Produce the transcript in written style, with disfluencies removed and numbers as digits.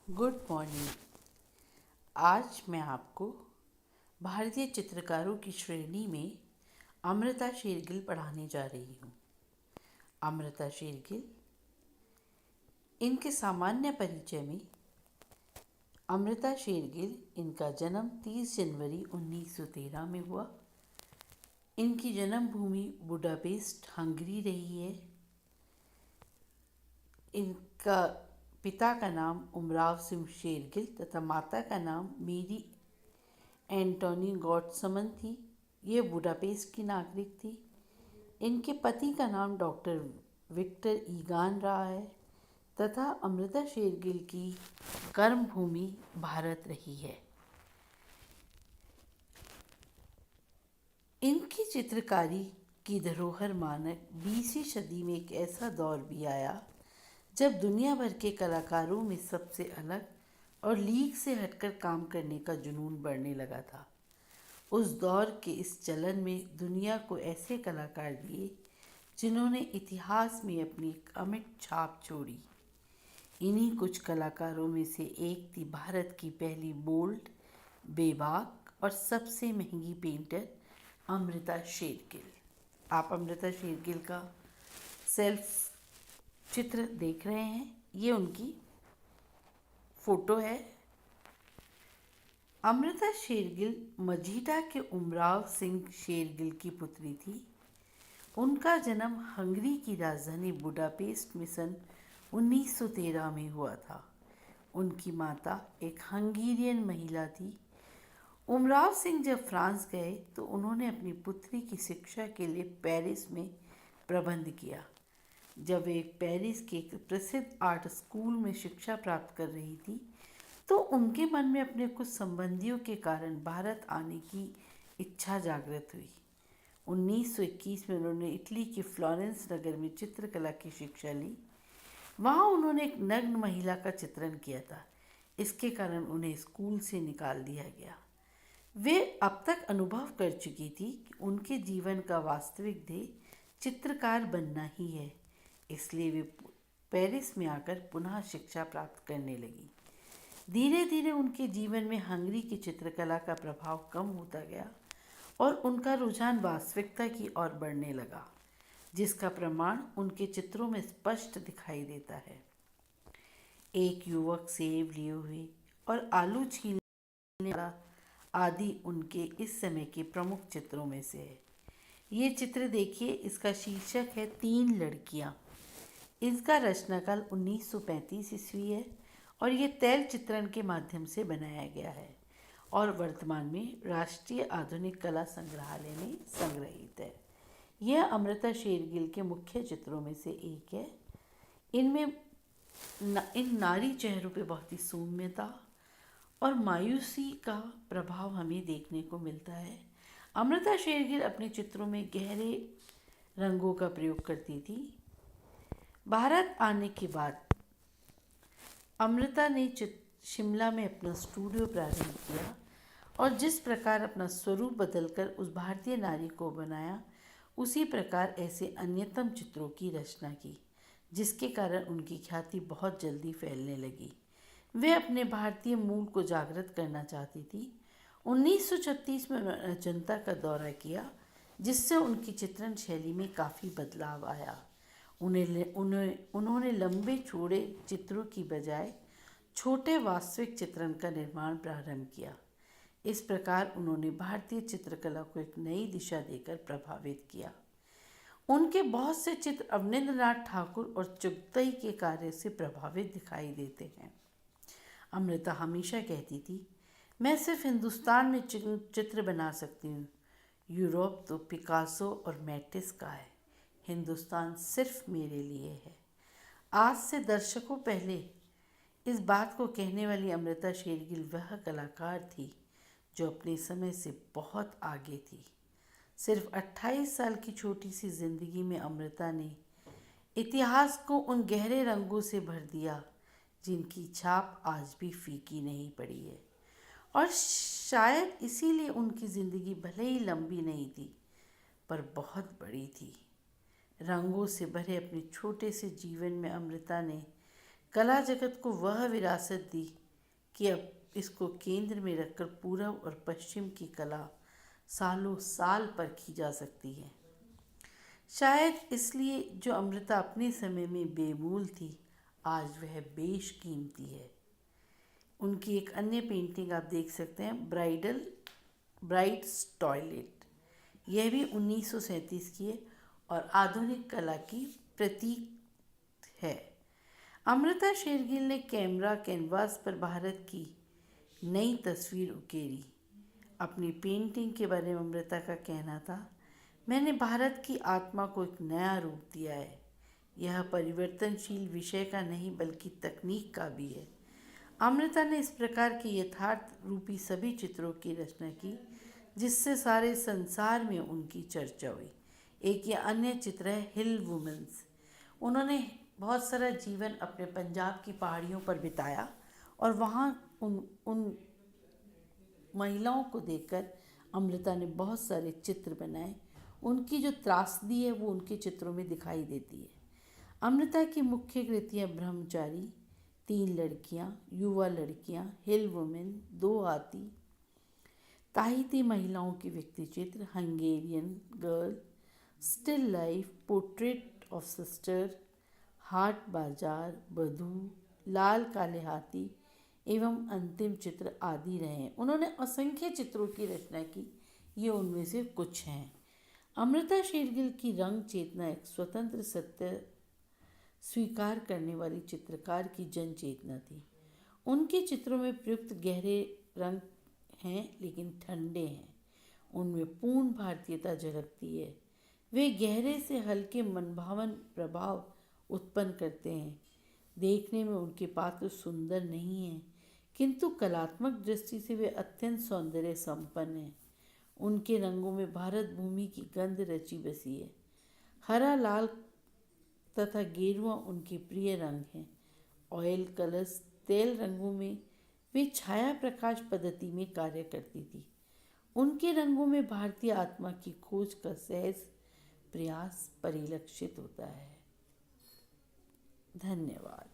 Good morning. आज मैं आपको भारतीय चित्रकारों की श्रेणी में अमृता शेरगिल पढ़ाने जा रही हूँ। अमृता शेरगिल, इनके सामान्य परिचय में अमृता शेरगिल, इनका जन्म 30 जनवरी 1913 में हुआ। इनकी जन्मभूमि बुडापेस्ट, हंगरी रही है। इनका पिता का नाम उमराव सिंह शेरगिल तथा माता का नाम मेरी एंटोनी गॉडसमन थी। ये बुडापेस्ट की नागरिक थी। इनके पति का नाम डॉक्टर विक्टर ईगान रहा है तथा अमृता शेरगिल की कर्मभूमि भारत रही है। इनकी चित्रकारी की धरोहर मानक 20वीं सदी में एक ऐसा दौर भी आया जब दुनिया भर के कलाकारों में सबसे अलग और लीक से हटकर काम करने का जुनून बढ़ने लगा था। उस दौर के इस चलन में दुनिया को ऐसे कलाकार दिए जिन्होंने इतिहास में अपनी एक अमिट छाप छोड़ी। इन्हीं कुछ कलाकारों में से एक थी भारत की पहली बोल्ड, बेबाक और सबसे महंगी पेंटर अमृता शेरगिल। आप अमृता शेरगिल का सेल्फ चित्र देख रहे हैं। ये उनकी फोटो है। अमृता शेरगिल मजीठा के उमराव सिंह शेरगिल की पुत्री थी। उनका जन्म हंगरी की राजधानी बुडापेस्ट में सन 1913 में हुआ था। उनकी माता एक हंगेरियन महिला थी। उमराव सिंह जब फ्रांस गए तो उन्होंने अपनी पुत्री की शिक्षा के लिए पेरिस में प्रबंध किया। जब वे पेरिस के एक प्रसिद्ध आर्ट स्कूल में शिक्षा प्राप्त कर रही थी तो उनके मन में अपने कुछ संबंधियों के कारण भारत आने की इच्छा जागृत हुई। 1921 में उन्होंने इटली के फ्लोरेंस नगर में चित्रकला की शिक्षा ली। वहाँ उन्होंने एक नग्न महिला का चित्रण किया था। इसके कारण उन्हें स्कूल से निकाल दिया गया। वे अब तक अनुभव कर चुकी थी कि उनके जीवन का वास्तविक ध्येय चित्रकार बनना ही है, इसलिए वे पेरिस में आकर पुनः शिक्षा प्राप्त करने लगी। धीरे धीरे उनके जीवन में हंगरी की चित्रकला का प्रभाव कम होता गया और उनका रुझान वास्तविकता की ओर बढ़ने लगा, जिसका प्रमाण उनके चित्रों में स्पष्ट दिखाई देता है। एक युवक सेब लिए हुए और आलू छीलने वाला आदि उनके इस समय के प्रमुख चित्रों में से है। ये चित्र देखिए, इसका शीर्षक है 3 लड़कियां। इसका रचनाकाल 1935 ईस्वी है और ये तैल चित्रण के माध्यम से बनाया गया है और वर्तमान में राष्ट्रीय आधुनिक कला संग्रहालय में संग्रहित है। यह अमृता शेरगिल के मुख्य चित्रों में से एक है। इनमें इन नारी चेहरों पे बहुत ही सौम्यता और मायूसी का प्रभाव हमें देखने को मिलता है। अमृता शेरगिल अपने चित्रों में गहरे रंगों का प्रयोग करती थी। भारत आने के बाद अमृता ने शिमला में अपना स्टूडियो प्रारंभ किया और जिस प्रकार अपना स्वरूप बदलकर उस भारतीय नारी को बनाया, उसी प्रकार ऐसे अन्यतम चित्रों की रचना की, जिसके कारण उनकी ख्याति बहुत जल्दी फैलने लगी। वे अपने भारतीय मूल को जागृत करना चाहती थी। 1936 में उन्होंने अजंता का दौरा किया, जिससे उनकी चित्रण शैली में काफ़ी बदलाव आया। उन्होंने लंबे चौड़े चित्रों की बजाय छोटे वास्तविक चित्रण का निर्माण प्रारंभ किया। इस प्रकार उन्होंने भारतीय चित्रकला को एक नई दिशा देकर प्रभावित किया। उनके बहुत से चित्र अवनींद्रनाथ ठाकुर और चुगताई के कार्य से प्रभावित दिखाई देते हैं। अमृता हमेशा कहती थी, मैं सिर्फ हिंदुस्तान में चित्र बना सकती हूँ। यूरोप तो पिकासो और मैटिस का है, हिंदुस्तान सिर्फ मेरे लिए है। आज से दशकों पहले इस बात को कहने वाली अमृता शेरगिल वह कलाकार थी जो अपने समय से बहुत आगे थी। सिर्फ 28 साल की छोटी सी जिंदगी में अमृता ने इतिहास को उन गहरे रंगों से भर दिया जिनकी छाप आज भी फीकी नहीं पड़ी है। और शायद इसीलिए उनकी ज़िंदगी भले ही लंबी नहीं थी, पर बहुत बड़ी थी। रंगों से भरे अपने छोटे से जीवन में अमृता ने कला जगत को वह विरासत दी कि अब इसको केंद्र में रखकर पूरब और पश्चिम की कला सालों साल परखी जा सकती है। शायद इसलिए जो अमृता अपने समय में बेमूल थी, आज वह बेशकीमती है। उनकी एक अन्य पेंटिंग आप देख सकते हैं, ब्राइड्स टॉयलेट। यह भी 1937 की है और आधुनिक कला की प्रतीक है। अमृता शेरगिल ने कैमरा कैनवास पर भारत की नई तस्वीर उकेरी। अपनी पेंटिंग के बारे में अमृता का कहना था, मैंने भारत की आत्मा को एक नया रूप दिया है। यह परिवर्तनशील विषय का नहीं बल्कि तकनीक का भी है। अमृता ने इस प्रकार के यथार्थ रूपी सभी चित्रों की रचना की जिससे सारे संसार में उनकी चर्चा हुई। एक यह अन्य चित्र है हिल वुमेन्स। उन्होंने बहुत सारा जीवन अपने पंजाब की पहाड़ियों पर बिताया और वहाँ उन महिलाओं को देखकर अमृता ने बहुत सारे चित्र बनाए। उनकी जो त्रासदी है वो उनके चित्रों में दिखाई देती है। अमृता की मुख्य कृतियाँ ब्रह्मचारी, 3 लड़कियाँ, युवा लड़कियाँ, हिल वुमेन, 2 हाथी, ताहिती महिलाओं के व्यक्ति चित्र, Hungarian girl, still life, portrait of sister, हाट बाजार, बधू, लाल काले हाथी एवं अंतिम चित्र आदि रहे हैं। उन्होंने असंख्य चित्रों की रचना की, ये उनमें से कुछ हैं। अमृता शेरगिल की रंग चेतना एक स्वतंत्र सत्य स्वीकार करने वाली चित्रकार की जन चेतना थी। उनके चित्रों में प्रयुक्त गहरे रंग हैं लेकिन ठंडे हैं। उनमें पूर्ण भारतीयता झलकती है। वे गहरे से हल्के मनभावन प्रभाव उत्पन्न करते हैं। देखने में उनके पात्र सुंदर नहीं हैं, किंतु कलात्मक दृष्टि से वे अत्यंत सौंदर्य संपन्न हैं। उनके रंगों में भारत भूमि की गंध रची बसी है। हरा, लाल तथा गेरुआ उनके प्रिय रंग हैं। ऑयल कलर्स, तेल रंगों में वे छाया प्रकाश पद्धति में कार्य करती थी। उनके रंगों में भारतीय आत्मा की खोज का सहज प्रयास परिलक्षित होता है। धन्यवाद।